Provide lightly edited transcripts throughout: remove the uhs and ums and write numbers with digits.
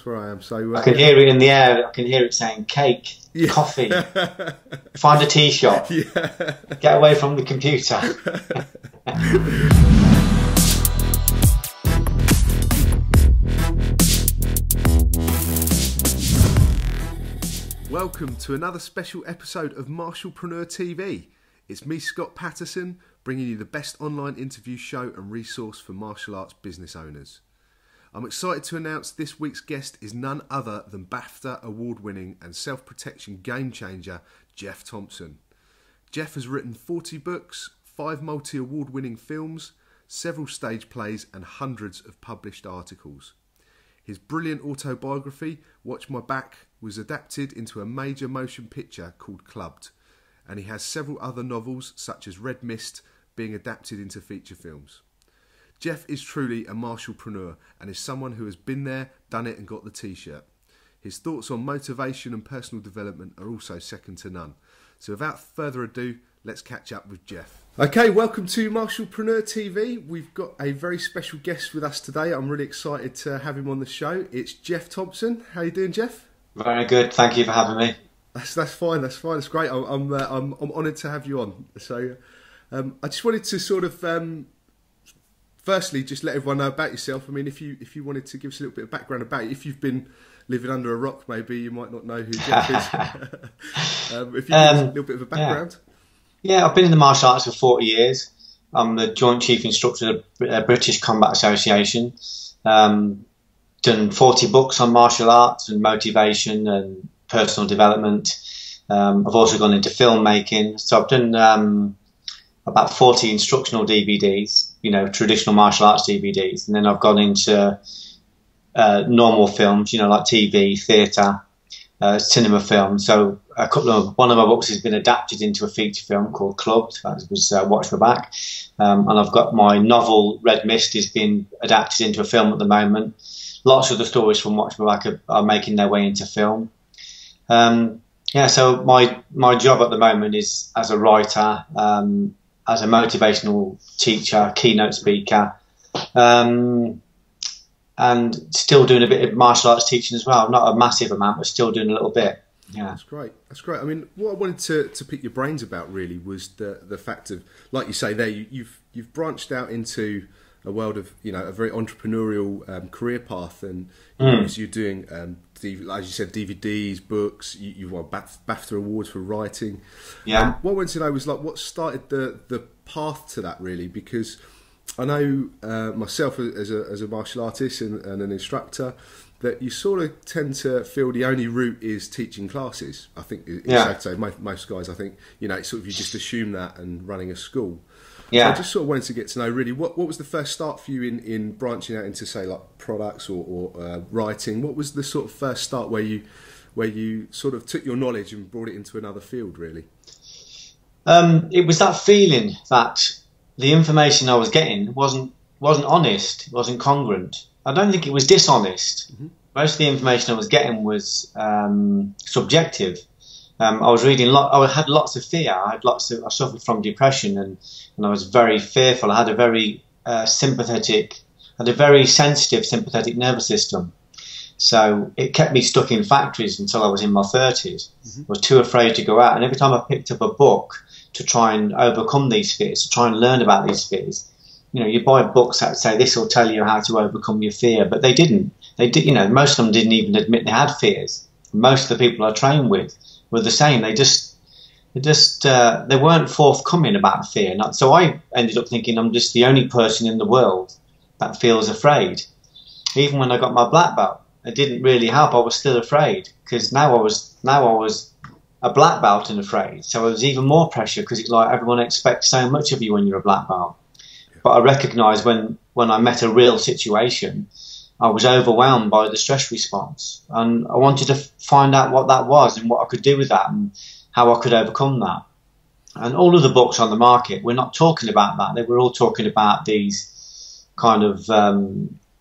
where I am. So I can hear it in the air. I can hear it saying cake, coffee, find a tea shop, get away from the computer. Welcome to another special episode of MartialPreneur TV. It's me, Scott Patterson, bringing you the best online interview show and resource for martial arts business owners. I'm excited to announce this week's guest is none other than BAFTA award-winning and self-protection game-changer, Geoff Thompson. Geoff has written 40 books, 5 multi-award-winning films, several stage plays and hundreds of published articles. His brilliant autobiography, Watch My Back, was adapted into a major motion picture called Clubbed, and he has several other novels, such as Red Mist, being adapted into feature films. Geoff is truly a martialpreneur and is someone who has been there, done it and got the t-shirt. His thoughts on motivation and personal development are also second to none. So without further ado, let's catch up with Geoff. Okay, welcome to MartialPreneur TV. We've got a very special guest with us today. I'm really excited to have him on the show. It's Geoff Thompson. How you doing, Geoff? Very good. Thank you for having me. That's fine. That's fine. It's great. I'm honoured to have you on. So I just wanted to sort of firstly just let everyone know about yourself. I mean, if you wanted to give us a little bit of background about you, if you've been living under a rock, maybe you might not know who Geoff is. If you give us a little bit of a background. Yeah, I've been in the martial arts for 40 years. I'm the Joint Chief Instructor of the British Combat Association. Done 40 books on martial arts and motivation and personal development. I've also gone into filmmaking. So I've done about 40 instructional DVDs, you know, traditional martial arts DVDs. And then I've gone into normal films, you know, like TV, theatre, cinema film. So one of my books has been adapted into a feature film called Clubbed. That was Watch My Back. And I've got my novel Red Mist is being adapted into a film at the moment. Lots of the stories from Watch My Back are making their way into film. So my job at the moment is as a writer, as a motivational teacher, keynote speaker, and still doing a bit of martial arts teaching as well. Not a massive amount, but still doing a little bit. Yeah, that's great. That's great. I mean, what I wanted to pick your brains about really was the fact of, like you say there, you've branched out into a world of, you know, a very entrepreneurial career path, and you're doing as you said, DVDs, books. You won BAFTA awards for writing. Yeah. What I wanted to know was like what started the path to that really, because I know myself as a martial artist and an instructor, that you sort of tend to feel the only route is teaching classes. I think it's safe to say most guys, I think, you know, it's sort of, you just assume that and running a school. Yeah. So I just sort of wanted to get to know really what was the first start for you in branching out into, say, like products or writing. What was the sort of first start where you sort of took your knowledge and brought it into another field really? It was that feeling that the information I was getting wasn't honest, it wasn't congruent. I don't think it was dishonest. Mm-hmm. Most of the information I was getting was subjective. I was reading I had lots of fear. I suffered from depression, and I was very fearful. I had a very very sensitive sympathetic nervous system. So it kept me stuck in factories until I was in my 30s. Mm-hmm. I was too afraid to go out, and every time I picked up a book to try and overcome these fears, to try and learn about these fears, you know, you buy books that say this will tell you how to overcome your fear, but they didn't. They did, you know, most of them didn't even admit they had fears. Most of the people I trained with were the same. They weren't forthcoming about fear. So I ended up thinking I'm just the only person in the world that feels afraid. Even when I got my black belt, it didn't really help. I was still afraid, because now I was a black belt and afraid. So it was even more pressure, because it's like everyone expects so much of you when you're a black belt. But I recognised when I met a real situation, I was overwhelmed by the stress response, and I wanted to find out what that was and what I could do with that and how I could overcome that. And all of the books on the market were not talking about that. They were all talking about these kind of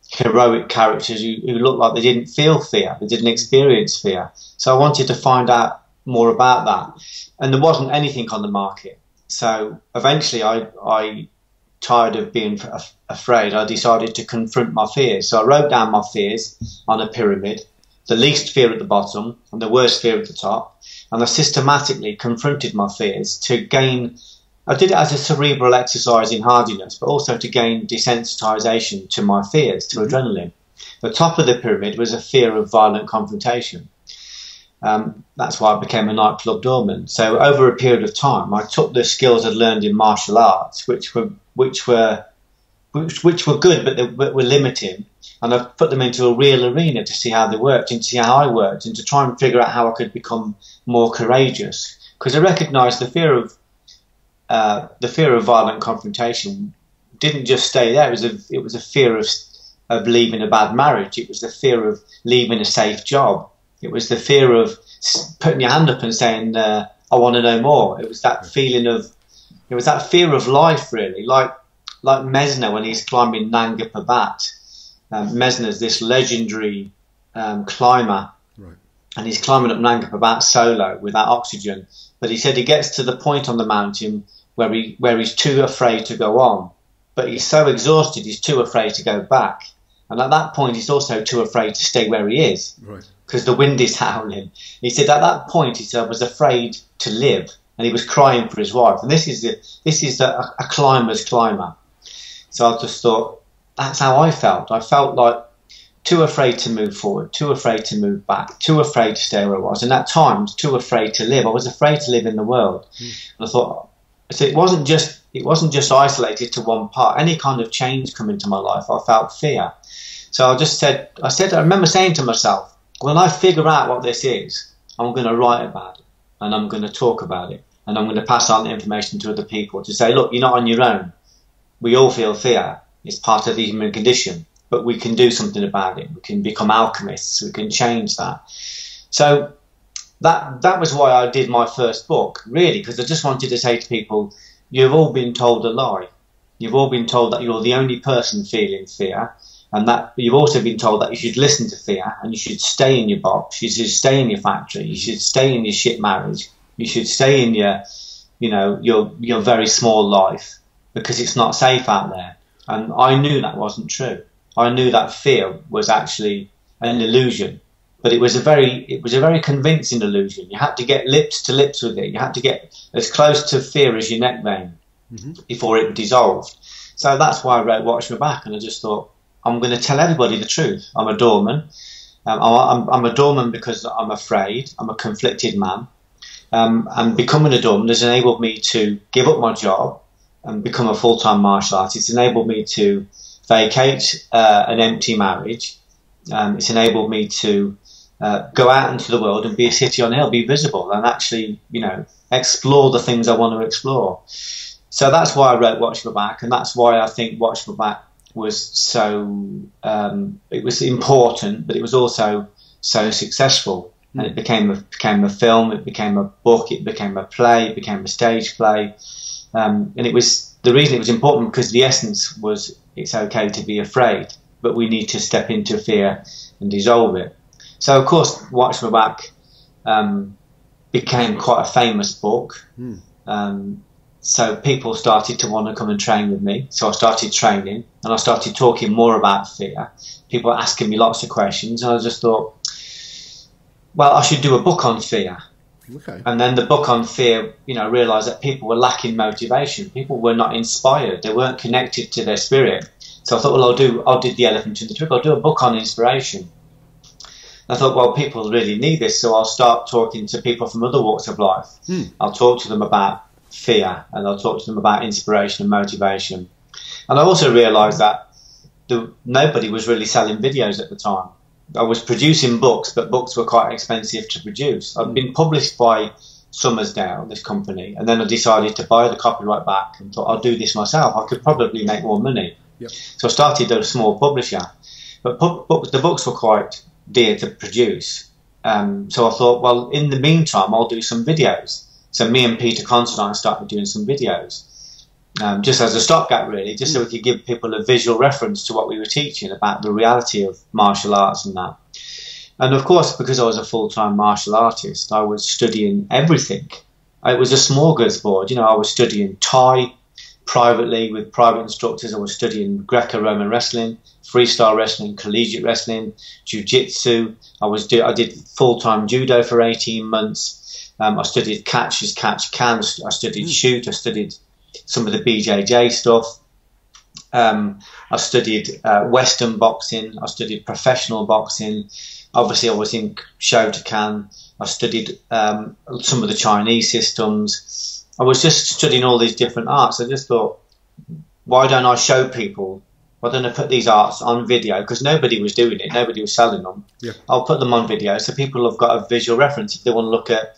heroic characters who looked like they didn't feel fear, they didn't experience fear. So I wanted to find out more about that, and there wasn't anything on the market. So eventually I tired of being afraid, I decided to confront my fears. So I wrote down my fears on a pyramid, the least fear at the bottom and the worst fear at the top. And I systematically confronted my fears to gain, I did it as a cerebral exercise in hardiness, but also to gain desensitization to my fears, to adrenaline. The top of the pyramid was a fear of violent confrontation. That's why I became a nightclub doorman. So over a period of time, I took the skills I'd learned in martial arts, which were good, but they were limiting, and I put them into a real arena to see how they worked and to see how I worked and to try and figure out how I could become more courageous. Because I recognised the fear of violent confrontation didn't just stay there. It was a fear of leaving a bad marriage. It was the fear of leaving a safe job. It was the fear of putting your hand up and saying, I want to know more. It was that feeling of, it was that fear of life, really, like Mesner when he's climbing Nanga Parbat. Mesner's this legendary climber, right, and he's climbing up Nanga Parbat solo without oxygen. But he said he gets to the point on the mountain where he's too afraid to go on, but he's so exhausted he's too afraid to go back. And at that point he's also too afraid to stay where he is, because the wind is howling. He said at that point, he said, I was afraid to live, and he was crying for his wife. And this is a climber's climber. So I just thought, that's how I felt. I felt like too afraid to move forward, too afraid to move back, too afraid to stay where I was, and at times too afraid to live. I was afraid to live in the world. And I thought, so it wasn't just isolated to one part. Any kind of change come into my life, I felt fear. So I remember saying to myself, when I figure out what this is, I'm going to write about it, and I'm going to talk about it, and I'm going to pass on the information to other people to say, look, you're not on your own. We all feel fear. It's part of the human condition, but we can do something about it. We can become alchemists. We can change that. So that was why I did my first book, really, because I just wanted to say to people, you've all been told a lie. You've all been told that you're the only person feeling fear, and that you've also been told that you should listen to fear and you should stay in your box, you should stay in your factory, you should stay in your shit marriage, you should stay in your very small life, because it's not safe out there. And I knew that wasn't true. I knew that fear was actually an illusion, but it was a very convincing illusion. You had to get lips to lips with it. You had to get as close to fear as your neck vein before it dissolved. So that's why I wrote Watch My Back, and I just thought, I'm going to tell everybody the truth. I'm a doorman. I'm a doorman because I'm afraid. I'm a conflicted man. And becoming a doorman has enabled me to give up my job and become a full-time martial artist. It's enabled me to vacate an empty marriage. It's enabled me to go out into the world and be a city on a hill, be visible, and actually, explore the things I want to explore. So that's why I wrote Watch My Back, and that's why I think Watch My Back was so, it was important, but it was also so successful. And it became a film, it became a book, it became a play, it became a stage play. And it was, the reason it was important because the essence was, it's okay to be afraid, but we need to step into fear and dissolve it. So of course, Watch My Back became quite a famous book. So people started to want to come and train with me. So I started training, and I started talking more about fear. People were asking me lots of questions, and I just thought, well, I should do a book on fear. Okay. And then the book on fear, I realised that people were lacking motivation. People were not inspired. They weren't connected to their spirit. So I thought, well, I'll do the elephant in the trunk. I'll do a book on inspiration. And I thought, well, people really need this, so I'll start talking to people from other walks of life. I'll talk to them about fear, and I'll talk to them about inspiration and motivation. And I also realised that nobody was really selling videos at the time. I was producing books, but books were quite expensive to produce. I'd been published by Summersdale, this company, and then I decided to buy the copyright back and thought, I'll do this myself. I could probably make more money. Yep. So I started a small publisher, but the books were quite dear to produce. So I thought, well, in the meantime, I'll do some videos. So me and Peter Considine started doing some videos, just as a stopgap, really, just so we could give people a visual reference to what we were teaching about the reality of martial arts and that. And of course, because I was a full-time martial artist, I was studying everything. It was a smorgasbord. I was studying Thai, privately with private instructors. I was studying Greco-Roman wrestling, freestyle wrestling, collegiate wrestling, jiu-jitsu. I did full-time judo for 18 months. I studied catch as catch can. I studied shoot. I studied some of the BJJ stuff. I studied Western boxing. I studied professional boxing. Obviously, I was in Shotokan. I studied some of the Chinese systems. I was just studying all these different arts. I just thought, why don't I show people? Why don't I put these arts on video? Because nobody was doing it. Nobody was selling them. Yeah. I'll put them on video so people have got a visual reference if they want to look at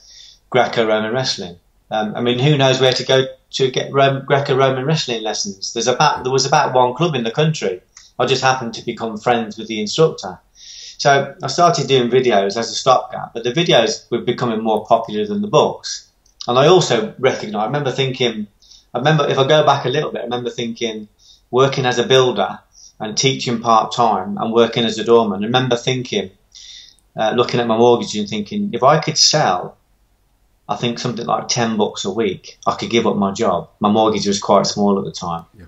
Greco-Roman wrestling. I mean, who knows where to go to get Greco-Roman wrestling lessons? There was about one club in the country. I just happened to become friends with the instructor. So I started doing videos as a stopgap, but the videos were becoming more popular than the books. And I also if I go back a little bit, I remember thinking, working as a builder and teaching part-time and working as a doorman, I remember thinking, looking at my mortgage and thinking, if I could sell, I think something like 10 books a week, I could give up my job. My mortgage was quite small at the time. Yeah.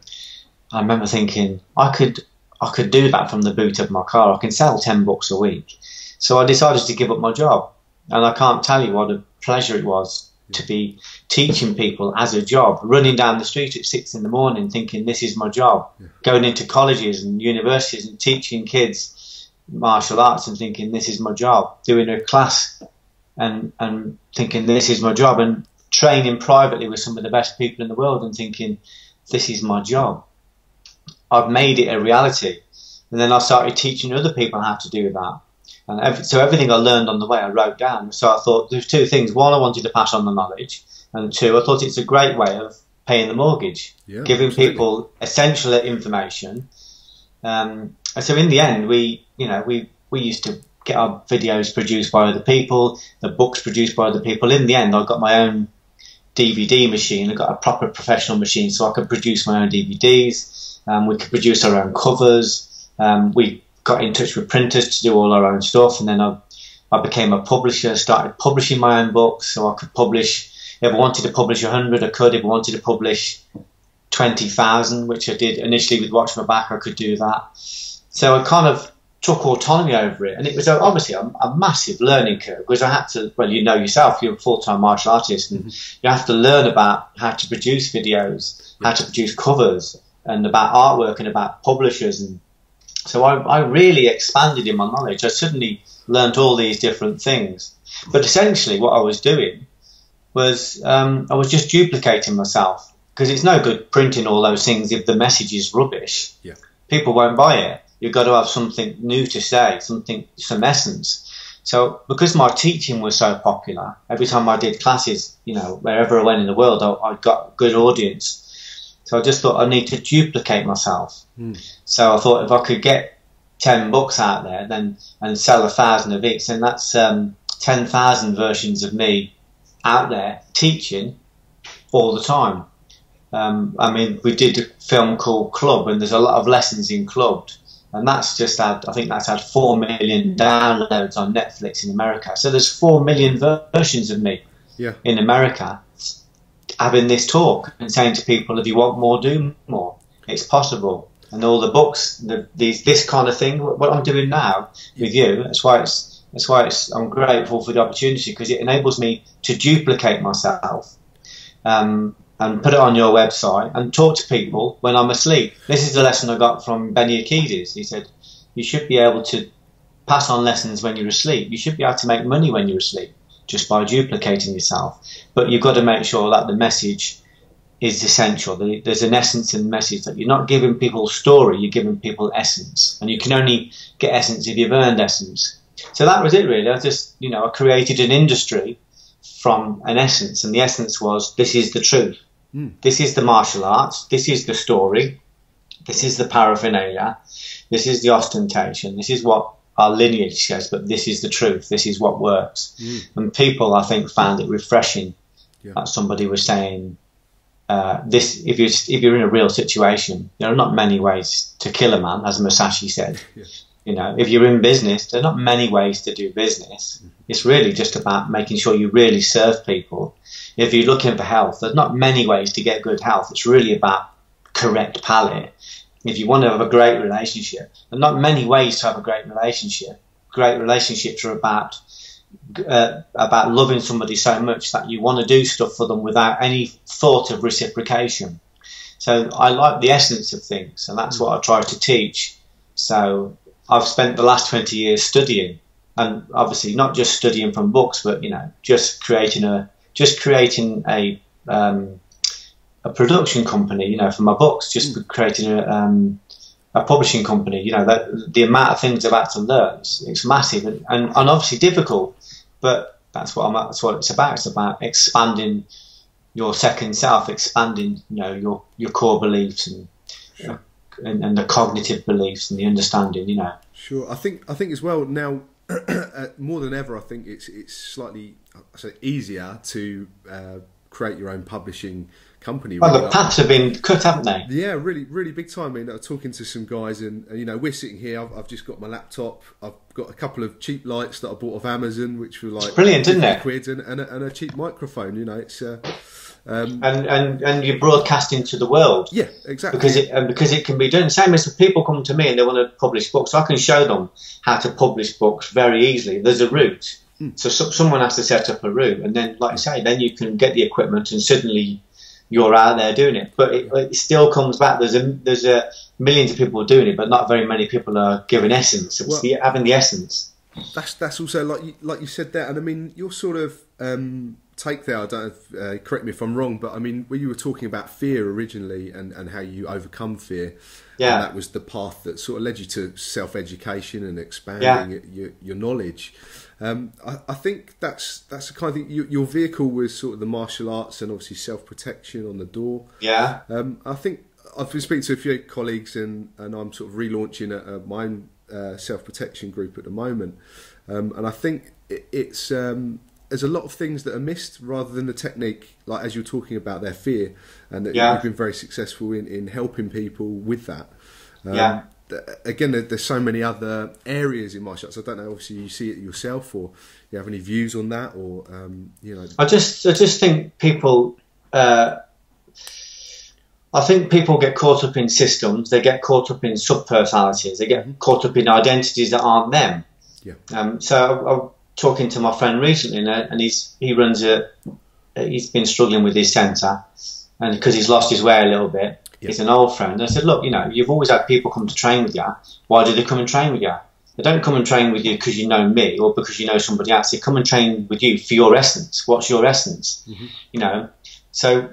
I remember thinking, I could do that from the boot of my car. I can sell 10 books a week. So I decided to give up my job. And I can't tell you what a pleasure it was to be teaching people as a job, running down the street at 6 in the morning thinking this is my job, going into colleges and universities and teaching kids martial arts and thinking this is my job, doing a class and thinking this is my job, and training privately with some of the best people in the world and thinking this is my job. I've made it a reality. And then I started teaching other people how to do that. And so everything I learned on the way I wrote down. So I thought there's two things. One, I wanted to pass on the knowledge. And two, I thought it's a great way of paying the mortgage, giving absolutely. People essential information. So in the end, we used to get our videos produced by other people, the books produced by other people. In the end, I got my own DVD machine. I got a proper professional machine so I could produce my own DVDs. We could produce our own covers. We got in touch with printers to do all our own stuff. And then I became a publisher, started publishing my own books so I could publish. If I wanted to publish 100, I could. If I wanted to publish 20,000, which I did initially with Watch My Back, I could do that. So I kind of took autonomy over it. And it was obviously a massive learning curve because I had to, well, you know yourself, you're a full-time martial artist and you have to learn about how to produce videos, how to produce covers and about artwork and about publishers. And so I really expanded in my knowledge. I suddenly learned all these different things. But essentially what I was doing was I was just duplicating myself because it's no good printing all those things if the message is rubbish. Yeah. People won't buy it. You've got to have something new to say, some essence. So because my teaching was so popular, every time I did classes, wherever I went in the world, I got a good audience. So I just thought I need to duplicate myself. So I thought if I could get 10 books out there and sell 1,000 of each, then that's 10,000 versions of me out there teaching all the time. I mean, we did a film called Club, and there's a lot of lessons in Club. And that's just had, I think that's had 4 million downloads on Netflix in America. So there's 4 million versions of me in America having this talk and saying to people, if you want more, do more. It's possible. And all the books, this kind of thing, what I'm doing now with you, that's why I'm grateful for the opportunity because it enables me to duplicate myself and put it on your website and talk to people when I'm asleep. This is the lesson I got from Benny Akides. He said, you should be able to pass on lessons when you're asleep. You should be able to make money when you're asleep just by duplicating yourself. But you've got to make sure that the message is essential. There's an essence in the message that you're not giving people story, you're giving people essence. And you can only get essence if you've earned essence. So that was it really. I created an industry from an essence, and the essence was, this is the truth. This is the martial arts. This is the story. This is the paraphernalia. This is the ostentation. This is what our lineage says, but this is the truth. This is what works. And people, I think, found it refreshing that somebody was saying, this. If you're in a real situation, there are not many ways to kill a man, as Musashi said. Yes. If you're in business, there are not many ways to do business. It's really just about making sure you really serve people. If you're looking for health, there's not many ways to get good health. It's really about correct palate, if you want to have a great relationship, and not many ways to have a great relationship. Great relationships are about loving somebody so much that you want to do stuff for them without any thought of reciprocation. So I like the essence of things, and that's what I try to teach. So I've spent the last 20 years studying, and obviously not just studying from books, but just creating a production company, for my books, just creating a publishing company. That the amount of things I've had to learn, it's massive and obviously difficult, but that's what it's about. It's about expanding your second self, expanding your core beliefs and the cognitive beliefs and the understanding. Sure. I think as well now more than ever, I think it's slightly easier to create your own publishing company. Well, the paths have been cut, haven't they? Yeah, really, really big time. I mean, talking to some guys, and we're sitting here. I've just got my laptop. I've got a couple of cheap lights that I bought off Amazon, which were like it's brilliant, isn't it? £50 and a cheap microphone. It's and you're broadcasting to the world. Yeah, exactly. Because it can be done. Same as if people come to me and they want to publish books, I can show them how to publish books very easily. There's a route. So someone has to set up a route, and then, like I say, then you can get the equipment, and suddenly you're out there doing it. But it still comes back. There's a millions of people doing it, but not very many people are giving essence. It's having the essence. That's also like you said there, and I mean your sort of take there. I don't know, correct me if I'm wrong, but I mean when you were talking about fear originally and how you overcome fear, yeah, and that was the path that sort of led you to self-education and expanding your knowledge. I think that's the kind of thing. Your vehicle was sort of the martial arts and obviously self-protection on the door. Yeah. I think I've been speaking to a few colleagues, and I'm sort of relaunching my own self-protection group at the moment, and I think it's there's a lot of things that are missed rather than the technique, like as you're talking about their fear, and that you've been very successful in helping people with that. Again, there's so many other areas in martial arts. I don't know. Obviously, you see it yourself, or you have any views on that, or I just think people. I think people get caught up in systems. They get caught up in sub-personalities. They get caught up in identities that aren't them. Yeah. So I'm talking to my friend recently, and he's been struggling with his centre, and because he's lost his way a little bit. Yeah. He's an old friend. I said, look, you've always had people come to train with you. Why do they come and train with you? They don't come and train with you because you know me or because you know somebody else. They come and train with you for your essence. What's your essence? Mm-hmm. So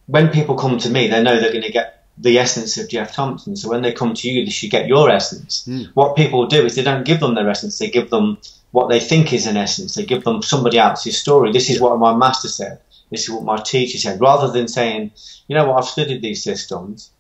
when people come to me, they know they're going to get the essence of Geoff Thompson. So when they come to you, they should get your essence. What people do is they don't give them their essence. They give them what they think is an essence. They give them somebody else's story. This is what my master said. This is what my teacher said. Rather than saying, you know what, I've studied these systems,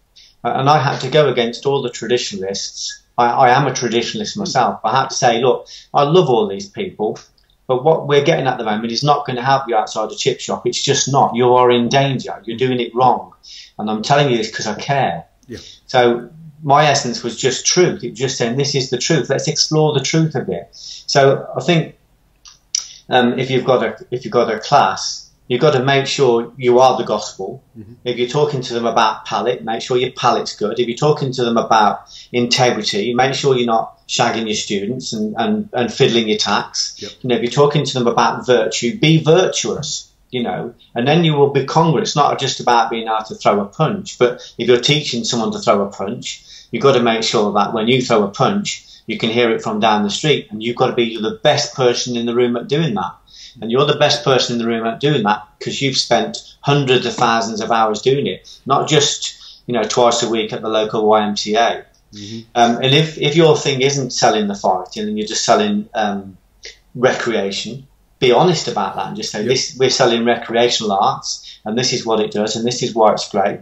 and I had to go against all the traditionalists. I am a traditionalist myself. I had to say, look, I love all these people, but what we're getting at the moment is not going to help you outside the chip shop. It's just not. You are in danger. You're doing it wrong. And I'm telling you this because I care. Yeah. So my essence was just truth. It was just saying, this is the truth. Let's explore the truth of it. So I think if you've got a class, you've got to make sure you are the gospel. Mm-hmm. If you're talking to them about palate, make sure your palate's good. If you're talking to them about integrity, make sure you're not shagging your students and fiddling your tax. Yep. If you're talking to them about virtue, be virtuous, and then you will be congruent. It's not just about being able to throw a punch, but if you're teaching someone to throw a punch, you've got to make sure that when you throw a punch, you can hear it from down the street, and you've got to be the best person in the room at doing that. And you're the best person in the room at doing that because you've spent hundreds of thousands of hours doing it, not just twice a week at the local YMCA. Mm-hmm. And if your thing isn't selling the fighting and you're just selling recreation, be honest about that and just say, this, we're selling recreational arts and this is what it does and this is why it's great.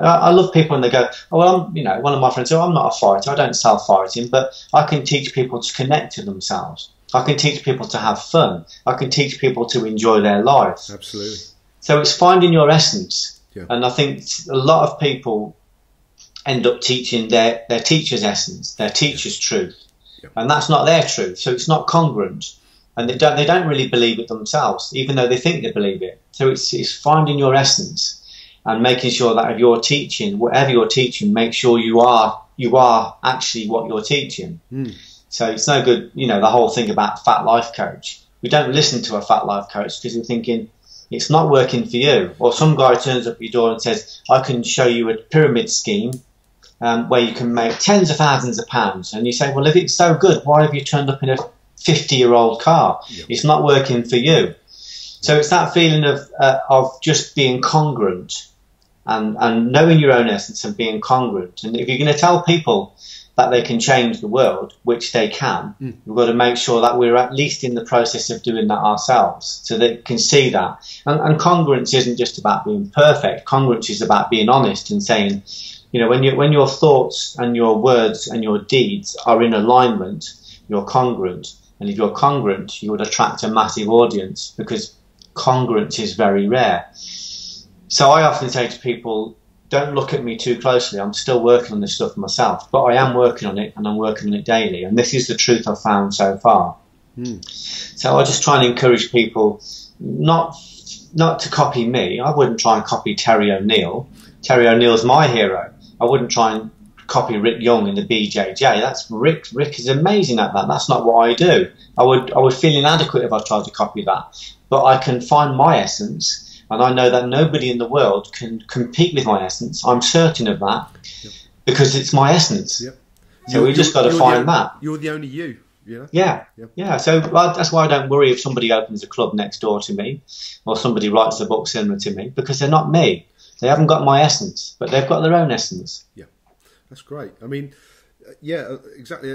I love people when they go, oh, well, one of my friends said, I'm not a fighter, I don't sell fighting, but I can teach people to connect to themselves. I can teach people to have fun. I can teach people to enjoy their life. Absolutely. So it's finding your essence. Yeah. And I think a lot of people end up teaching their teacher's essence, their teacher's truth. Yeah. And that's not their truth. So it's not congruent. And they don't really believe it themselves, even though they think they believe it. So it's finding your essence. and making sure that if you're teaching, whatever you're teaching, make sure you are actually what you're teaching. So it's no good, you know, the whole thing about fat life coach. We don't listen to a fat life coach because we're thinking it's not working for you. Or some guy turns up at your door and says, I can show you a pyramid scheme where you can make tens of thousands of pounds. And you say, well, if it's so good, why have you turned up in a 50-year-old car? It's not working for you. So it's that feeling of just being congruent and knowing your own essence and being congruent. And if you're going to tell people that they can change the world, which they can, we've got to make sure that we're at least in the process of doing that ourselves, so they can see that. And congruence isn't just about being perfect. Congruence is about being honest and saying, you know, when your thoughts and your words and your deeds are in alignment, you're congruent. And if you're congruent, you would attract a massive audience, because congruence is very rare. So I often say to people, don't look at me too closely. I'm still working on this stuff myself, but I am working on it, and I'm working on it daily. And this is the truth I've found so far. So I just try and encourage people not to copy me. I wouldn't try and copy Terry O'Neill. Terry O'Neill's my hero. I wouldn't try and copy Rick Young in the BJJ. That's Rick. Rick is amazing at that. That's not what I do. I would feel inadequate if I tried to copy that. But I can find my essence. And I know that nobody in the world can compete with my essence. I'm certain of that, because it's my essence. So we just got to find that. You're the only you. Yeah. So that's why I don't worry if somebody opens a club next door to me, or somebody writes a book similar to me, because they're not me. They haven't got my essence, but they've got their own essence. Yeah, that's great. I mean, yeah, exactly.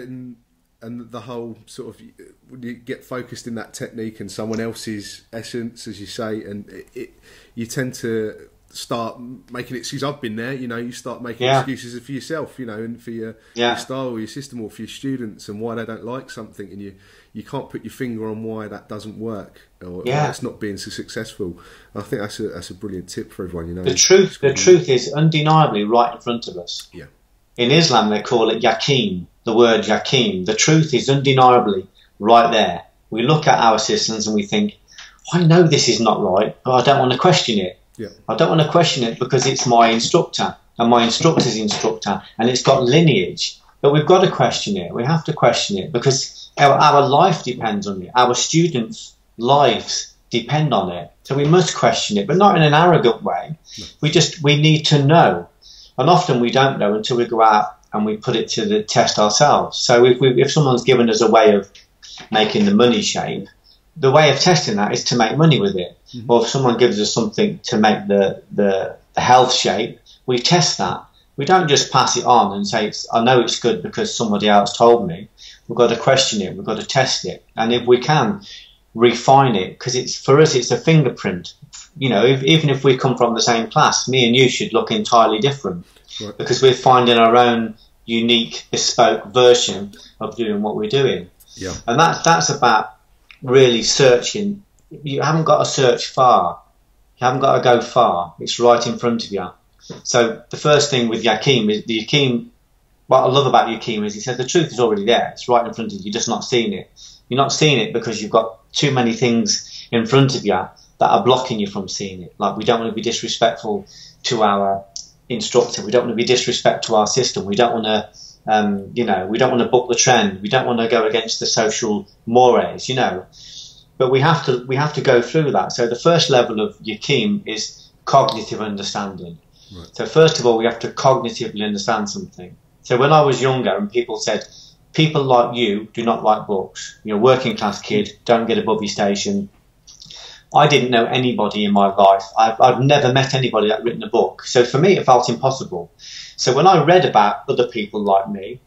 And the whole sort of, when you get focused in that technique and someone else's essence, as you say, and you tend to start making excuses. I've been there, you know, you start making excuses for yourself, you know, and for your style or your system, or for your students, and why they don't like something, and you can't put your finger on why that doesn't work, or why it's not being so successful. I think that's a brilliant tip for everyone, you know. The truth is undeniably right in front of us. Yeah. In Islam, they call it yaqeen, the word yaqeen. The truth is undeniably right there. We look at our systems and we think, I know this is not right, but I don't want to question it. Yeah. I don't want to question it because it's my instructor and my instructor's instructor, and it's got lineage. But we've got to question it. We have to question it, because our life depends on it. Our students' lives depend on it. So we must question it, but not in an arrogant way. No. We need to know. And often we don't know until we go out and we put it to the test ourselves. So if someone's given us a way of making the money shape, the way of testing that is to make money with it. Or if someone gives us something to make the health shape, we test that. We don't just pass it on and say, I know it's good because somebody else told me. We've got to question it. We've got to test it. And if we can, refine it, because for us it's a fingerprint. You know, even if we come from the same class, me and you should look entirely different, because we're finding our own unique, bespoke version of doing what we're doing. Yeah. And that's about really searching. You haven't got to search far. You haven't got to go far. It's right in front of you. So the first thing with Yaqeen is the Yaqeen. What I love about Yaqeen is he said the truth is already there. It's right in front of you. You're just not seeing it. You're not seeing it because you've got too many things in front of you that are blocking you from seeing it. Like, we don't want to be disrespectful to our instructor. We don't want to be disrespectful to our system. We don't want to, we don't want to buck the trend. We don't want to go against the social mores, you know. But we have to go through that. So the first level of Yaqeen is cognitive understanding. Right. So first of all, we have to cognitively understand something. So when I was younger and people said, people like you do not like books. You're a working class kid, don't get above your station. I didn't know anybody in my life. I've never met anybody that had written a book. So for me, it felt impossible. So when I read about other people like me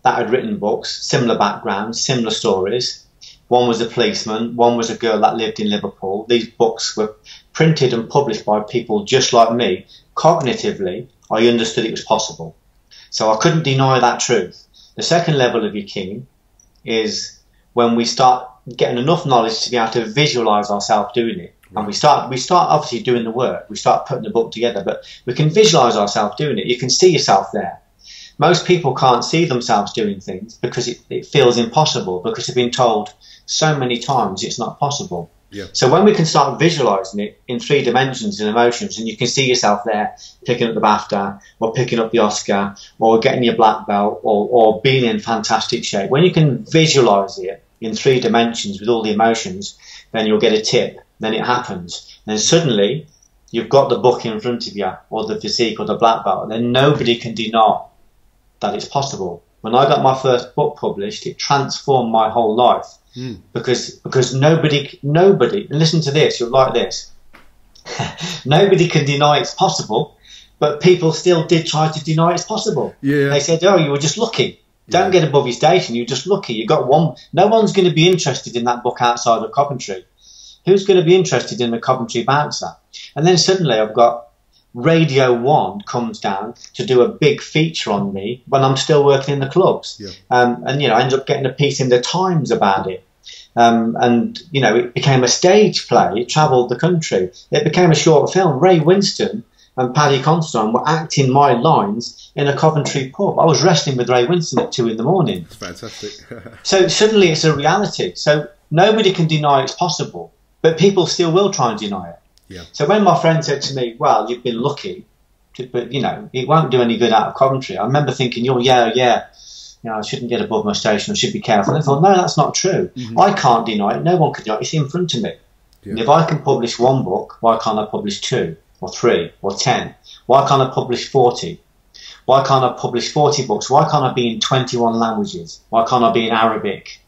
that had written books, similar backgrounds, similar stories, one was a policeman, one was a girl that lived in Liverpool. These books were printed and published by people just like me. Cognitively, I understood it was possible. So I couldn't deny that truth. The second level of Yaqeen is when we start getting enough knowledge to be able to visualize ourselves doing it. Right. And we start obviously doing the work. We start putting the book together, but we can visualize ourselves doing it. You can see yourself there. Most people can't see themselves doing things because it feels impossible, because they've been told so many times it's not possible. Yeah. So when we can start visualizing it in 3 dimensions and emotions, and you can see yourself there picking up the BAFTA or picking up the Oscar or getting your black belt or being in fantastic shape, when you can visualize it in 3 dimensions with all the emotions, then you'll get a tip. Then it happens. And suddenly you've got the book in front of you, or the physique, or the black belt, and then nobody can deny that it's possible. When I got my first book published, it transformed my whole life. Because nobody, and listen to this, you'll like this, nobody can deny it's possible, but people still did try to deny it's possible. Yeah. They said, oh, you were just lucky. Don't get above your station, you're just lucky. You got one. No one's going to be interested in that book outside of Coventry. Who's going to be interested in the Coventry bouncer? And then suddenly I've got Radio 1 comes down to do a big feature on me when I'm still working in the clubs. Yeah. And, you know, I ended up getting a piece in the Times about it. And, you know, it became a stage play. It travelled the country. It became a short film. Ray Winston and Paddy Considine were acting my lines in a Coventry pub. I was wrestling with Ray Winston at 2 a.m. It's fantastic. So suddenly it's a reality. So nobody can deny it's possible, but people still will try and deny it. Yeah. So when my friend said to me, well, you've been lucky, but, you know, it won't do any good out of Coventry, I remember thinking, oh, yeah, you know, I shouldn't get above my station, I should be careful. And I thought, no, that's not true. I can't deny it. No one can deny it. It's in front of me. Yeah. And if I can publish 1 book, why can't I publish 2 or 3 or 10? Why can't I publish 40? Why can't I publish 40 books? Why can't I be in 21 languages? Why can't I be in Arabic?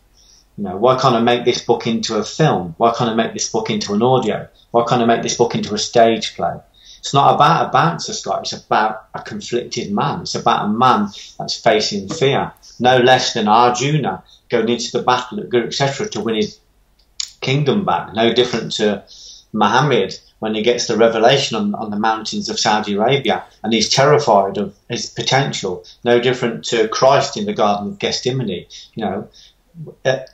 You know, why can't I make this book into a film? Why can't I make this book into an audio? Why can't I make this book into a stage play? It's not about a bouncer, Scott. It's about a conflicted man. It's about a man that's facing fear. No less than Arjuna going into the battle at Guru, etc., to win his kingdom back. No different to Muhammad when he gets the revelation on the mountains of Saudi Arabia and he's terrified of his potential. No different to Christ in the Garden of Gethsemane. You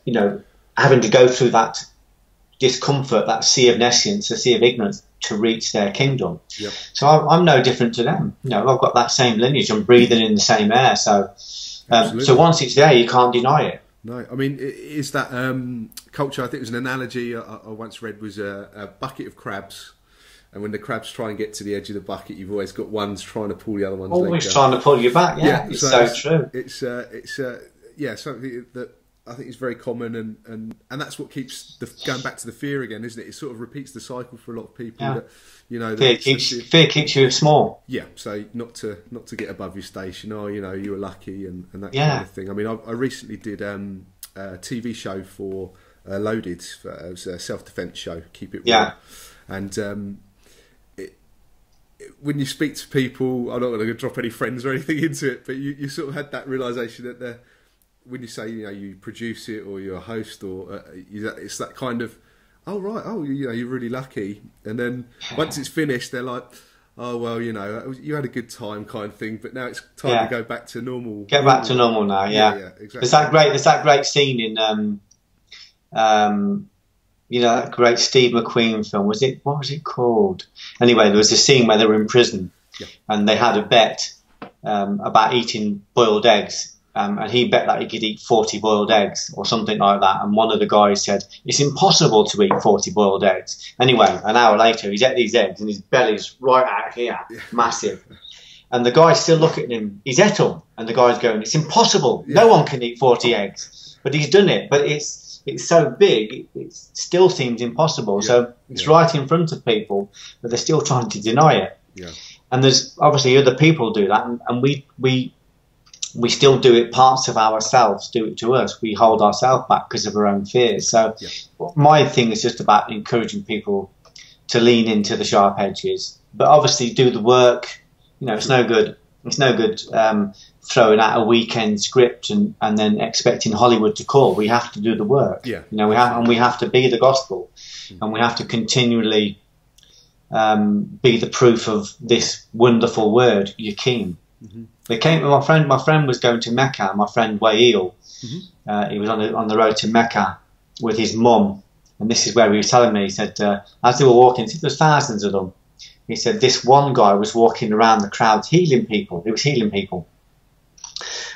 know, having to go through that discomfort, that sea of nescience, the sea of ignorance, to reach their kingdom. Yep. So I'm no different to them. You know, I've got that same lineage. I'm breathing in the same air. So once it's there, you can't deny it. No, I mean, is that culture? I think it was an analogy I once read was a bucket of crabs. And when the crabs try and get to the edge of the bucket, you've always got ones trying to pull the other one's leg down. Always trying to pull you back. Yeah, it's so true. It's something that I think is very common, and that's what keeps going back to the fear again, isn't it? It sort of repeats the cycle for a lot of people. Yeah. That, you know, fear keeps you small. Yeah, so not to get above your station. Oh, you know, you were lucky and that kind of thing. I mean, I recently did a TV show for Loaded. It was a self-defense show. Keep it real. Yeah, and. When you speak to people, I'm not going to drop any friends or anything into it, but you sort of had that realisation that when you say, you know, you produce it or you're a host or it's that kind of, oh right, oh, you know, you're really lucky, and then once it's finished, they're like, oh well, you know, you had a good time kind of thing, but now it's time to go back to normal. Get back to normal now, yeah, exactly. There's that great scene in you know, that great Steve McQueen film. What was it called? Anyway, there was a scene where they were in prison and they had a bet about eating boiled eggs. And he bet that he could eat 40 boiled eggs or something like that. And one of the guys said, it's impossible to eat 40 boiled eggs. Anyway, an hour later, he's ate these eggs and his belly's right out here, massive. And the guy's still looking at him. He's ate them. And the guy's going, it's impossible. No one can eat 40 eggs. But he's done it. But it's so big, it still seems impossible. So it's right in front of people, but they're still trying to deny it. Yeah. And there's obviously other people do that, and we still do it. Parts of ourselves do it to us. We hold ourselves back because of our own fears. So my thing is just about encouraging people to lean into the sharp edges, but obviously do the work. You know, it's no good. It's no good throwing out a weekend script and then expecting Hollywood to call. We have to do the work. Yeah. You know, we have to be the gospel, and we have to continually be the proof of this wonderful word, Yakin. They came. My friend was going to Mecca. My friend Wael, he was on the road to Mecca with his mum, and this is where he was telling me. He said as they were walking, there was thousands of them. He said this one guy was walking around the crowds healing people. He was healing people.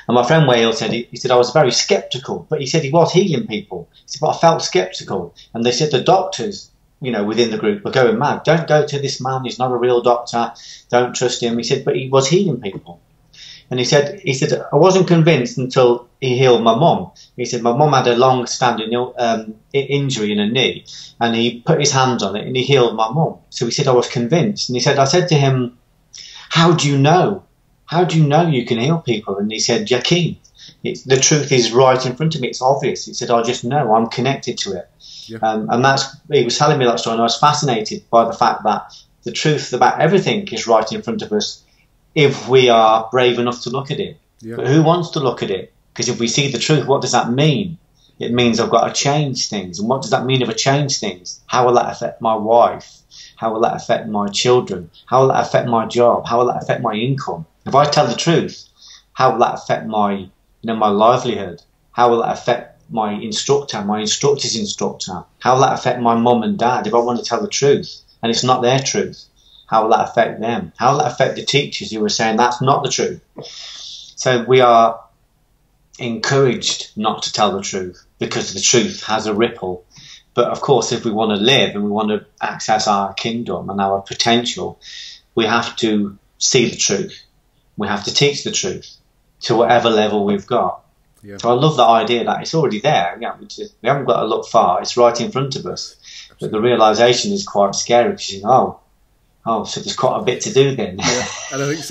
And my friend Whale said, he said, I was very sceptical, but he said he was healing people. He said, but I felt sceptical. And they said the doctors, you know, within the group were going mad. Don't go to this man. He's not a real doctor. Don't trust him. He said, but he was healing people. And he said, I wasn't convinced until he healed my mum. He said, my mum had a long-standing injury in her knee, and he put his hands on it and he healed my mum. So he said, I was convinced. And he said, I said to him, how do you know? How do you know you can heal people? And he said, Yakin. The truth is right in front of me. It's obvious. He said, I just know. I'm connected to it. Yeah. And he was telling me that story, and I was fascinated by the fact that the truth about everything is right in front of us if we are brave enough to look at it. Yeah. But who wants to look at it? Because if we see the truth, what does that mean? It means I've got to change things. And what does that mean if I change things? How will that affect my wife? How will that affect my children? How will that affect my job? How will that affect my income? If I tell the truth, how will that affect my livelihood? How will that affect my instructor, my instructor's instructor? How will that affect my mum and dad if I want to tell the truth and it's not their truth? How will that affect them? How will that affect the teachers who are saying that's not the truth? So we are encouraged not to tell the truth because the truth has a ripple. But of course, if we want to live and we want to access our kingdom and our potential, we have to see the truth. We have to teach the truth to whatever level we've got. Yeah. So I love the idea that it's already there. Yeah, we haven't got to look far. It's right in front of us. Absolutely. But the realization is quite scary because you know, oh, so there's quite a bit to do then. Yeah. And I think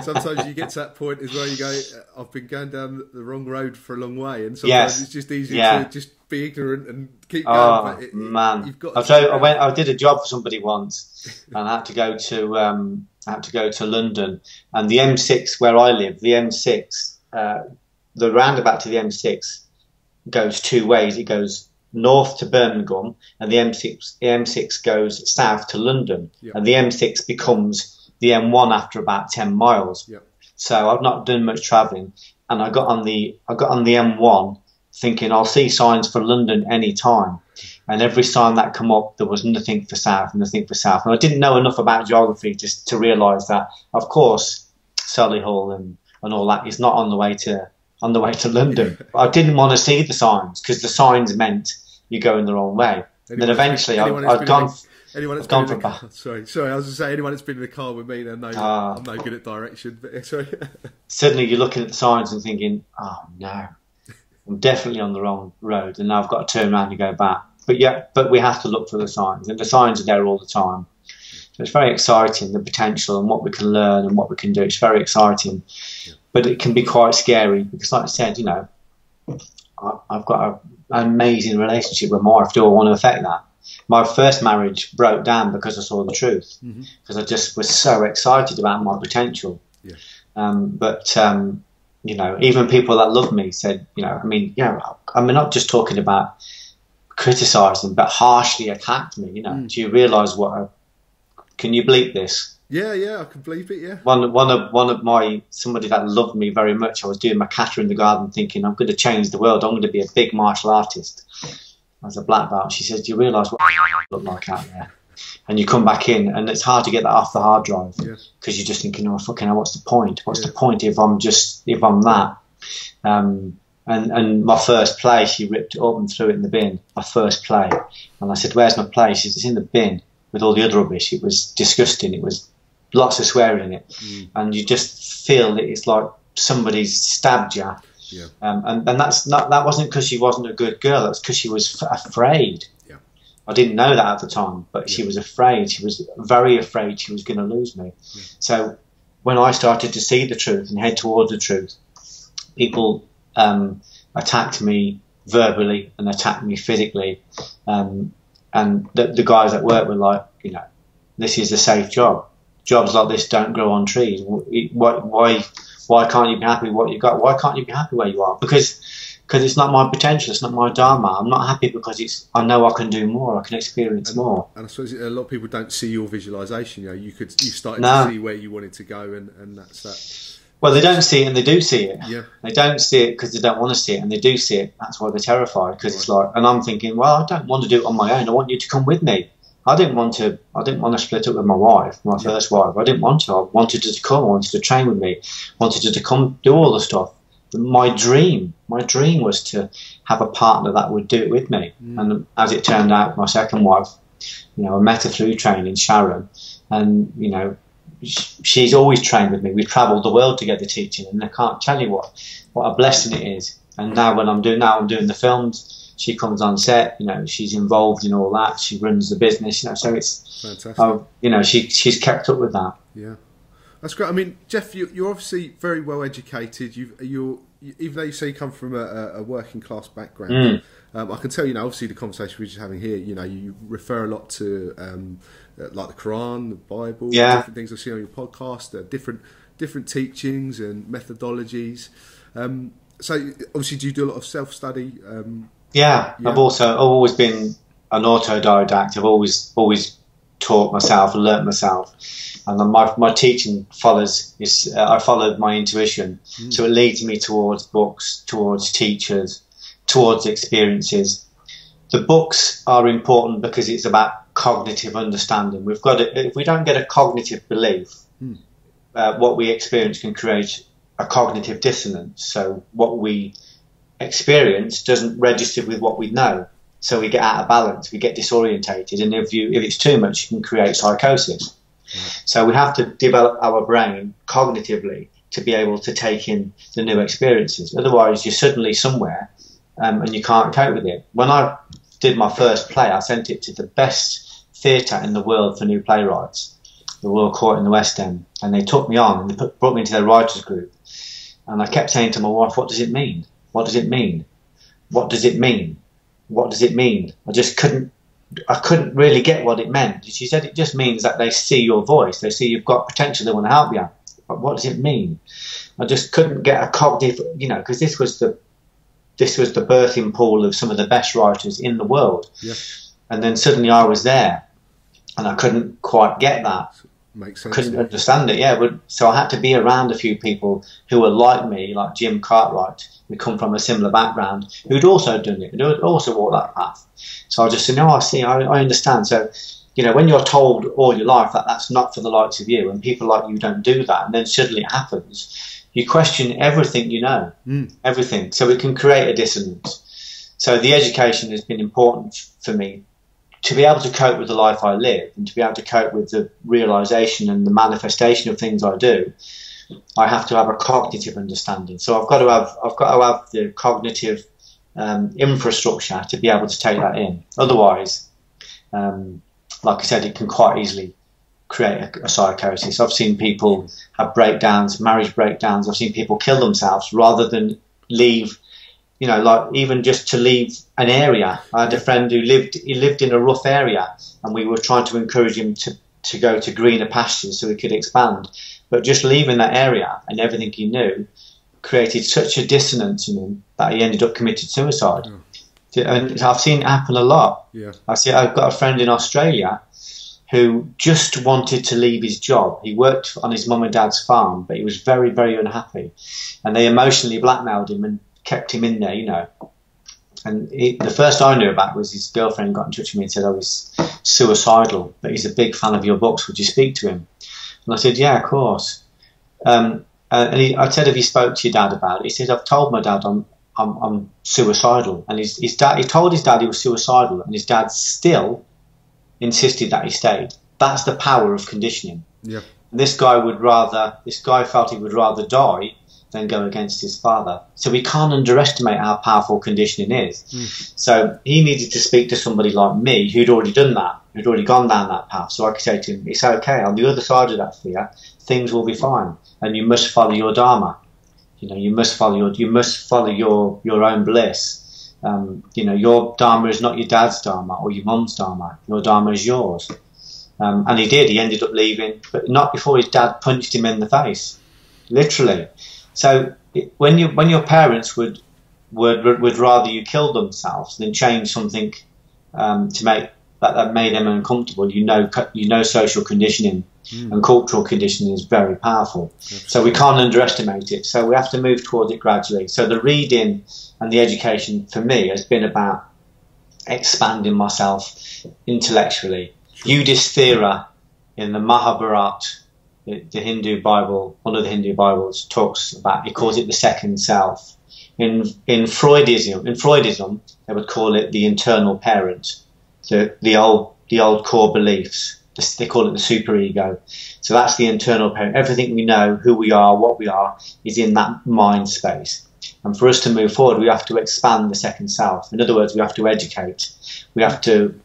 sometimes you get to that point as well. You go, I've been going down the wrong road for a long way, and sometimes it's just easier to just be ignorant and keep going. Oh man, you've got I did a job for somebody once, and I had to go to London, and the M6 where I live, the M6, the roundabout to the M6 goes two ways. It goes north to Birmingham, and the M6 goes south to London, and the M6 becomes the M1 after about 10 miles. So I've not done much travelling, and I got on the M1 thinking I'll see signs for London any time, and every sign that come up there was nothing for south, nothing for south, and I didn't know enough about geography just to realise that of course Solihull and all that is not on the way to London. I didn't want to see the signs because the signs meant you're going the wrong way. And then eventually I've gone. Anyone that's been in the car, sorry, I was going to say anyone that's been in the car with me, they know I'm no good at direction. But sorry. Suddenly you're looking at the signs and thinking, oh no, I'm definitely on the wrong road, and now I've got to turn around and go back. But we have to look for the signs, and the signs are there all the time. So it's very exciting, the potential and what we can learn and what we can do. It's very exciting, but it can be quite scary because, like I said, you know, I've got an amazing relationship with my wife. Do I want to affect that? My first marriage broke down because I saw the truth, because I just was so excited about my potential. You know, even people that love me said, you know, I'm not just talking about criticising, but harshly attacked me. You know, do you realise can you bleep this? Yeah, I can bleep it. Yeah. One of somebody that loved me very much. I was doing my kata in the garden, thinking I'm going to change the world. I'm going to be a big martial artist. As a black belt, she says, "Do you realise what you look like out there?" And you come back in, and it's hard to get that off the hard drive because you're just thinking, "Oh, fucking hell, what's the point? What's the point if I'm that?" And my first play, she ripped it up and threw it in the bin. My first play, and I said, "Where's my play?" She said, "It's in the bin with all the other rubbish." It was disgusting. It was lots of swearing in it, and you just feel that it's like somebody's stabbed you. And that wasn't because she wasn't a good girl. That's because she was afraid. I didn't know that at the time, but she was afraid. She was very afraid she was going to lose me. So when I started to see the truth and head towards the truth, people attacked me verbally and attacked me physically. And the guys at work were like, you know, this is a safe job. Jobs like this don't grow on trees. Why can't you be happy with what you got? Why can't you be happy where you are? Because it's not my potential. It's not my dharma. I'm not happy because I know I can do more. I can experience more. And I suppose a lot of people don't see your visualization. You know, you started to see where you wanted to go, and that's that. Well, they don't see it, and they do see it. They don't see it because they don't want to see it, and they do see it. That's why they're terrified. Because it's like, and I'm thinking, well, I don't want to do it on my own. I want you to come with me. I didn't want to split up with my wife, my first wife. I didn't want to. I wanted her to come. I wanted to train with me. I wanted her to come do all the stuff. my dream was to have a partner that would do it with me. And as it turned out, my second wife, you know, I met her through training, Sharon, and, you know, she's always trained with me. We've travelled the world together teaching, and I can't tell you what a blessing it is. And now when I'm doing the films, she comes on set, you know, she's involved in all that. She runs the business, you know, so it's fantastic. You know, she's kept up with that. Yeah. That's great. I mean, Geoff, you're obviously very well educated. You're even though you say you come from a working class background, I can tell, you know, obviously the conversation we're just having here, you know, you refer a lot to like the Quran, the Bible, different things I've seen on your podcast, different teachings and methodologies. So obviously, do you do a lot of self-study? Yeah, I've always been an autodidact. I've always taught myself, learnt myself. And my teaching I followed my intuition. So it leads me towards books, towards teachers, towards experiences. The books are important because it's about cognitive understanding. If we don't get a cognitive belief, what we experience can create a cognitive dissonance. So what we experience doesn't register with what we know. So we get out of balance, we get disorientated, and if it's too much, it can create psychosis. So we have to develop our brain cognitively to be able to take in the new experiences. Otherwise, you're suddenly somewhere and you can't cope with it. When I did my first play, I sent it to the best theatre in the world for new playwrights, the Royal Court in the West End, and they took me on and they brought me into their writers group. And I kept saying to my wife, "What does it mean? What does it mean? What does it mean? What does it mean?" I couldn't really get what it meant. She said, "It just means that they see your voice. They see you've got potential. They want to help you." But what does it mean? I just couldn't get a cognitive, you know, because this was the birthing pool of some of the best writers in the world. Yeah. And then suddenly I was there, and I couldn't quite get that. Makes sense. Couldn't understand it. Yeah. So I had to be around a few people who were like me, like Jim Cartwright. We come from a similar background, who'd also done it, who'd also walked that path. So I just said, "No, I see, I understand." So, you know, when you're told all your life that that's not for the likes of you, and people like you don't do that, and then suddenly it happens, you question everything you know, everything. So it can create a dissonance. So the education has been important for me to be able to cope with the life I live, and to be able to cope with the realization and the manifestation of things I do. I have to have a cognitive understanding. So I've got to have the cognitive infrastructure to be able to take that in. Otherwise, like I said, it can quite easily create a psychosis. I've seen people have breakdowns, marriage breakdowns. I've seen people kill themselves rather than leave, you know, like even just to leave an area. I had a friend who lived in a rough area, and we were trying to encourage him to go to greener pastures so he could expand. But just leaving that area and everything he knew created such a dissonance in him that he ended up committing suicide. And I've seen it happen a lot. Yeah. I've got a friend in Australia who just wanted to leave his job. He worked on his mum and dad's farm, but he was very, very unhappy. And they emotionally blackmailed him and kept him in there, you know. And the first I knew about was his girlfriend got in touch with me and said, "I was suicidal, but he's a big fan of your books. Would you speak to him?" And I said, "Yeah, of course." And I said, "Have you spoke to your dad about it?" He said, "I've told my dad I'm suicidal." And his dad, he told his dad he was suicidal, and his dad still insisted that he stayed. That's the power of conditioning. Yeah. And this guy felt he would rather die than go against his father. So we can't underestimate how powerful conditioning is. So he needed to speak to somebody like me who'd already done that, who'd already gone down that path. So I could say to him, "It's okay. On the other side of that fear, things will be fine, and you must follow your dharma. You know, you must follow your own bliss. You know, your dharma is not your dad's dharma or your mum's dharma. Your dharma is yours." And he did. He ended up leaving, but not before his dad punched him in the face, literally. So when your parents would rather you kill themselves than change something to make that made them uncomfortable, you know social conditioning and cultural conditioning is very powerful. Absolutely. So we can't underestimate it. So we have to move towards it gradually. So the reading and the education for me has been about expanding myself intellectually. Yudhishthira in the Mahabharata the Hindu Bible, one of the Hindu Bibles talks about, he calls it the second self. In Freudism, they would call it the internal parent, the old core beliefs. They call it the superego. So that's the internal parent. Everything we know, who we are, what we are, is in that mind space. And for us to move forward, we have to expand the second self. In other words, we have to educate. We have to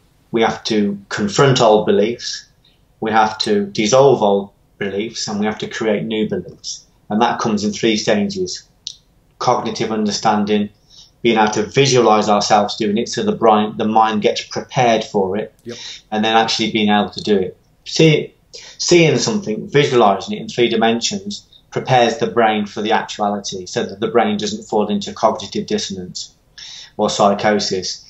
confront old beliefs. We have to dissolve old beliefs, and we have to create new beliefs. And that comes in 3 stages: cognitive understanding, being able to visualize ourselves doing it, so the mind gets prepared for it, yep. and then actually being able to do it. Seeing something, visualizing it in 3 dimensions, prepares the brain for the actuality, so that the brain doesn't fall into cognitive dissonance or psychosis.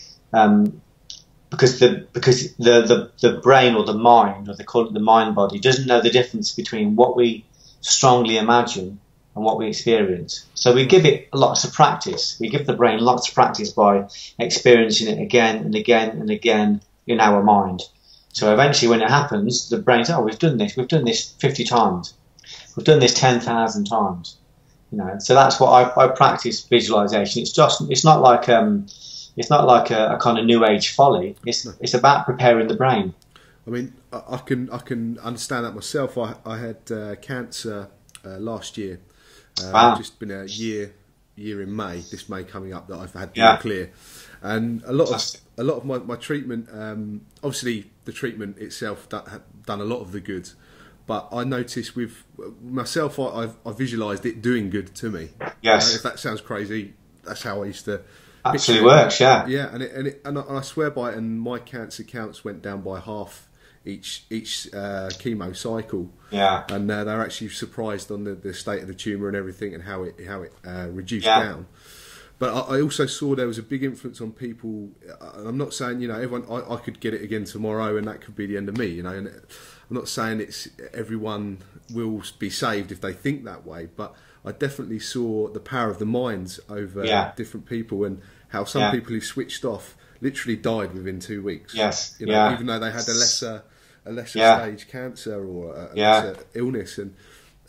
Because the brain, or the mind, or they call it the mind body, doesn't know the difference between what we strongly imagine and what we experience. So we give it lots of practice. We give the brain lots of practice by experiencing it again and again and again in our mind. So eventually when it happens, the brain says, oh, we've done this 50 times. We've done this 10,000 times. So that's what I practice visualization. It's not like a kind of new age folly. It's about preparing the brain. I mean, I can understand that myself. I had cancer last year. Wow. Just been a year in May. This May coming up that I've had to clear, and a lot of my treatment. Obviously, the treatment itself done a lot of the good, but I noticed with myself, I visualised it doing good to me. Yes. If that sounds crazy, that's how I used to. Actually works, yeah. Yeah, and I swear by it. And my cancer counts went down by half each chemo cycle. Yeah. And they're actually surprised on the state of the tumour and everything, and how it reduced down. But I also saw there was a big influence on people. I'm not saying everyone. I could get it again tomorrow, and that could be the end of me. And I'm not saying it's everyone will be saved if they think that way, but I definitely saw the power of the minds over different people, and how some people who switched off literally died within 2 weeks. Yes. Even though they had a lesser stage cancer or a lesser illness, and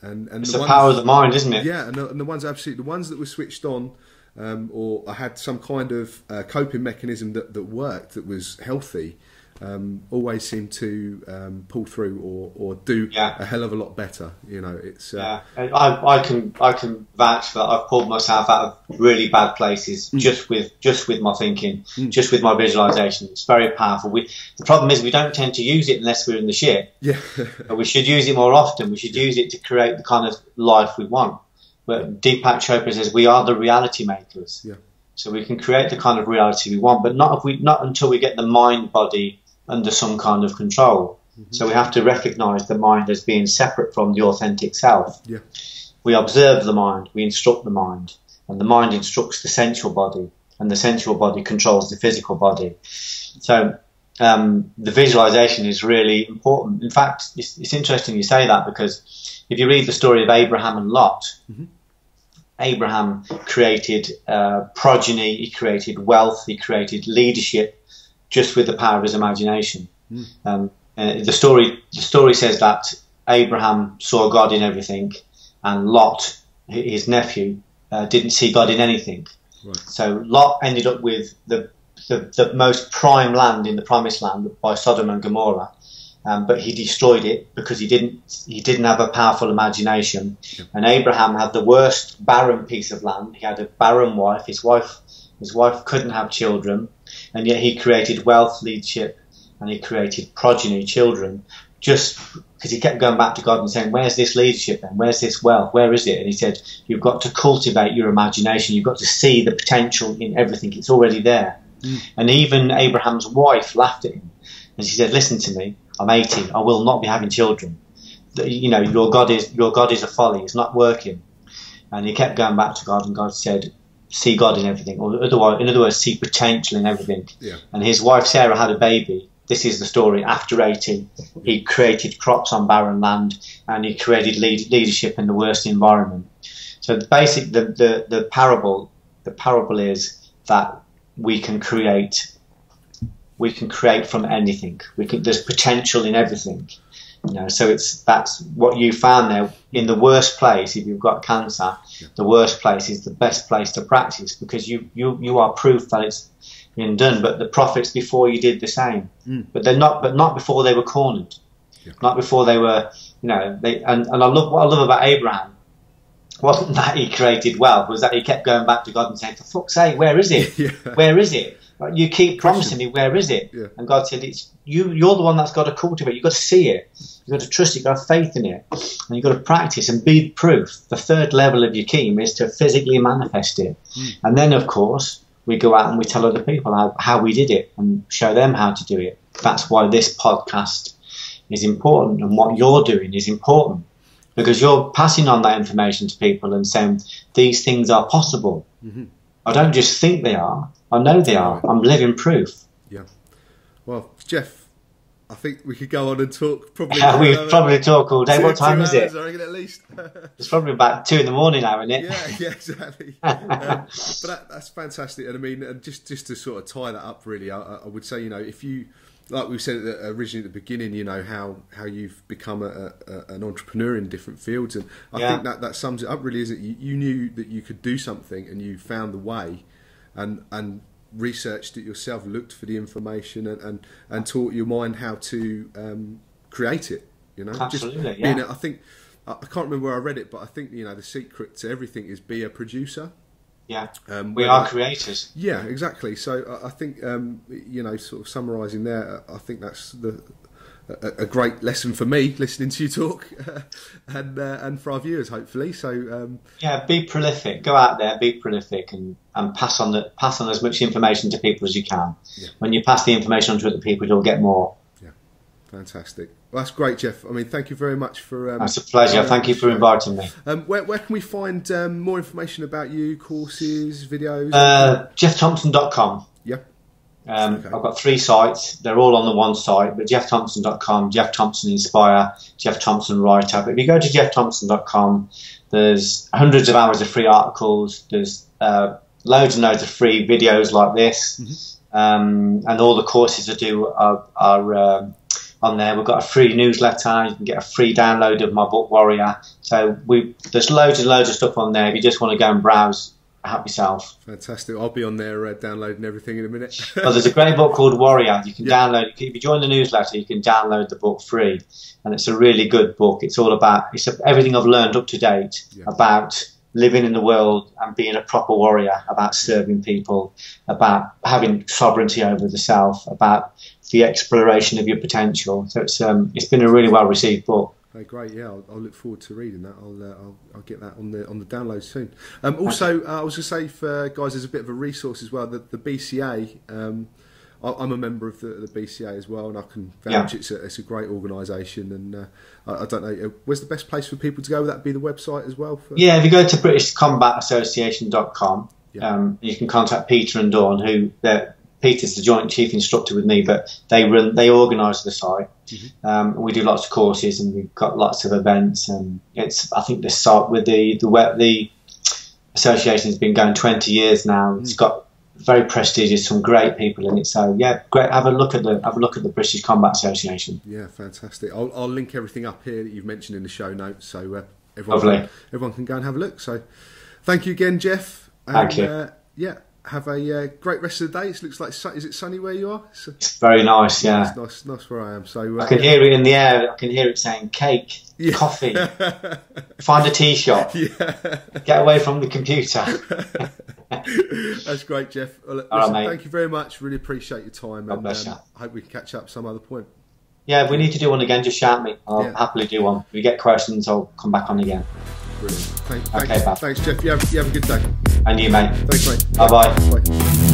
it's the power of the mind, isn't it? Yeah, and the ones the ones that were switched on, or had some kind of coping mechanism that worked, that was healthy, always seem to pull through or do a hell of a lot better. It's I can vouch for that. I've pulled myself out of really bad places just with my thinking, just with my visualization. It's very powerful. The problem is we don't tend to use it unless we're in the shit. Yeah. But we should use it more often. We should use it to create the kind of life we want. But Deepak Chopra says we are the reality makers. Yeah. So we can create the kind of reality we want, but not until we get the mind body under some kind of control. So we have to recognize the mind as being separate from the authentic self. Yeah. We observe the mind, we instruct the mind, and the mind instructs the sensual body, and the sensual body controls the physical body. So the visualization is really important. In fact, it's interesting you say that, because if you read the story of Abraham and Lot, Abraham created progeny, he created wealth, he created leadership, just with the power of his imagination. The story says that Abraham saw God in everything, and Lot, his nephew, didn't see God in anything. Right. So Lot ended up with the most prime land in the promised land by Sodom and Gomorrah, but he destroyed it because he didn't have a powerful imagination. Yep. And Abraham had the worst barren piece of land. He had a barren wife. His wife couldn't have children, and yet he created wealth, leadership, and he created progeny, children, just because he kept going back to God and saying, where's this leadership then? Where's this wealth? Where is it? And he said, you've got to cultivate your imagination. You've got to see the potential in everything. It's already there. And even Abraham's wife laughed at him, and she said, listen to me, I'm 80, I will not be having children. Your God is a folly, it's not working. And he kept going back to God, and God said, see God in everything, or in other words, see potential in everything. Yeah. And his wife Sarah had a baby. This is the story. After 80, he created crops on barren land, and he created leadership in the worst environment. So the parable is that we can create from anything. There's potential in everything, You know, so that's what you found there. In the worst place, if you've got cancer, the worst place is the best place to practice, because you are proof that it's been done. But the prophets before you did the same, but not before they were cornered, not before they were, you know. And I love what I love about Abraham. Wasn't that he created wealth? Was that he kept going back to God and saying, "For fuck's sake, where is it? Where is it? You keep promising me, where is it?" And God said, "It's you. You're the one that's got to cultivate. You've got to see it. You've got to trust it. You've got to have faith in it, and you've got to practice and be proof." The third level of your key is to physically manifest it, and then of course we go out and we tell other people how we did it and show them how to do it. That's why this podcast is important, and what you're doing is important. Because you're passing on that information to people and saying, these things are possible. I don't just think they are. I know they are. I'm living proof. Yeah. Well, Geoff, I think we could go on and talk. Probably. We'd probably talk all day. What time is it? I reckon at least. It's probably about 2 in the morning now, isn't it? Yeah, exactly. But that's fantastic. And I mean, just to sort of tie that up, really, I would say, you know, if you, like we said originally at the beginning, you know, how you've become an entrepreneur in different fields, and I think that sums it up really, is that you knew that you could do something and you found the way, and researched it yourself, looked for the information, and taught your mind how to create it. You know, absolutely. I think I can't remember where I read it, but I think, you know, the secret to everything is be a producer. Yeah, we are creators. Yeah, exactly. So I think, you know, sort of summarising there, I think that's a great lesson for me, listening to you talk, and for our viewers, hopefully. So yeah, be prolific. Go out there, be prolific, and pass on as much information to people as you can. Yeah. When you pass the information on to other people, you'll get more. Yeah, fantastic. Well, that's great, Geoff. I mean, thank you very much for... It's a pleasure. Thank you for inviting me. Where can we find more information about you, courses, videos? GeoffThompson.com. Yeah. I've got 3 sites. They're all on the one site, but GeoffThompson.com, Geoff Thompson Inspire, Geoff Thompson Writer. But if you go to GeoffThompson.com, there's hundreds of hours of free articles. There's loads and loads of free videos like this. And all the courses I do are on there. We've got a free newsletter. You can get a free download of my book Warrior. So there's loads and loads of stuff on there. If you just want to go and browse, help yourself. Fantastic. I'll be on there downloading everything in a minute. Well, there's a great book called Warrior. You can download. If you join the newsletter, you can download the book free, and it's a really good book. It's all about everything I've learned up to date about living in the world and being a proper warrior, about serving people, about having sovereignty over the self, about the exploration of your potential. So it's been a really well received book. Okay, great. Yeah, I'll look forward to reading that. I'll get that on the download soon. Also, I was going to say, for guys, there's a bit of a resource as well. The BCA. I'm a member of the BCA as well, and I can vouch it's a great organisation. And I don't know, where's the best place for people to go? Would that be the website as well? Yeah, if you go to BritishCombatAssociation.com, you can contact Peter and Dawn, who Peter's the joint chief instructor with me, but they organise the site. We do lots of courses, and we've got lots of events. And I think this site with the association has been going 20 years now. It's got very prestigious, some great people in it. So yeah, great. Have a look at the British Combat Association. Yeah, fantastic. I'll link everything up here that you've mentioned in the show notes, so everyone can go and have a look. So thank you again, Geoff. Thank you. Yeah. Have a great rest of the day. It looks like is it sunny where you are? It's very nice, yeah. It's nice where I am. So I can hear it in the air. I can hear it saying cake, coffee. Find a tea shop. Get away from the computer. That's great, Geoff. Well, listen, all right, mate. Thank you very much. Really appreciate your time. God bless you. I hope we can catch up some other point. Yeah, if we need to do one again, just shout me. I'll happily do one. If we get questions, I'll come back on again. Brilliant. Thanks, Geoff. You have a good day. And you, mate. Thanks, mate. Bye-bye. Bye.